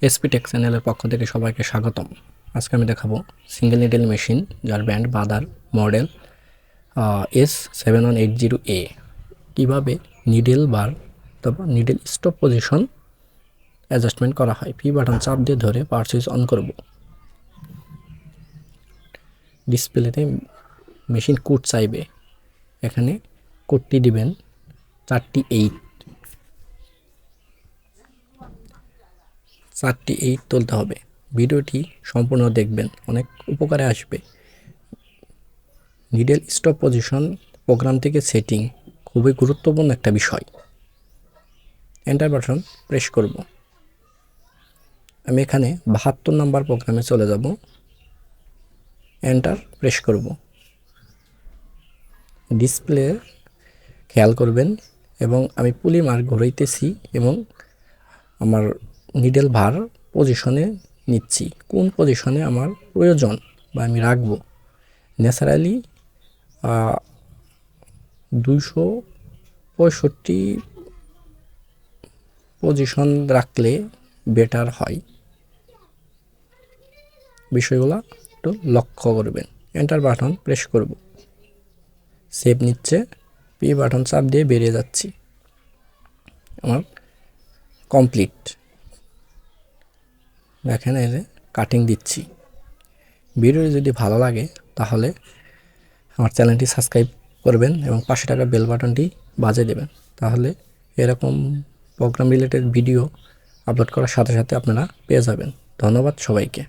SP take চ্যানেলের পক্ষ থেকে সবাইকে স্বাগতম। আজকে আমি দেখাবো সিঙ্গেল নিডেল মেশিন যার ব্র্যান্ড বাদার মডেল S7180A কীভাবে নিডেল বার তারপর নিডেল স্টপ পজিশন অ্যাডজাস্টমেন্ট করা হয়। পি বাটন চাপ দিয়ে ধরে পাওয়ার সুইচ অন করব। ডিসপ্লেতে মেশিন কোড চাইবে, এখানে কোডটি দিবেন 38 তুলতে হবে। ভিডিওটি সম্পূর্ণ দেখবেন, অনেক উপকারে আসবে। নিডেল স্টপ পজিশন প্রোগ্রাম থেকে সেটিং খুবই গুরুত্বপূর্ণ একটা বিষয়। এন্টার বাটন প্রেস করব। আমি এখানে 72 নাম্বার প্রোগ্রামে চলে যাব। এন্টার প্রেস করব। ডিসপ্লে খেয়াল করবেন এবং আমি পুলি মার্ক ঘুরাইতেছি এবং আমার নিডেল ভার পজিশনে নিচ্ছি। কোন পজিশনে আমার প্রয়োজন বা আমি রাখবো। ন্যাচারালি 265 পজিশন রাখলে বেটার হয়। বিষয়গুলো একটু লক্ষ্য করবেন। এন্টার বাটন প্রেস করব। সেভ নিচ্ছে, পি বাটন চাপ দিয়ে বেরিয়ে যাচ্ছি। আমার কমপ্লিট। দেখেন এই যে কাটিং দিচ্ছি। ভিডিওটি যদি ভালো লাগে তাহলে আমার চ্যানেলটি সাবস্ক্রাইব করবেন এবং পাশে থাকা বেল বাটনটি বাজিয়ে দেবেন। তাহলে এরকম প্রোগ্রাম রিলেটেড ভিডিও আপলোড করার সাথে সাথে আপনারা পেয়ে যাবেন। ধন্যবাদ সবাইকে।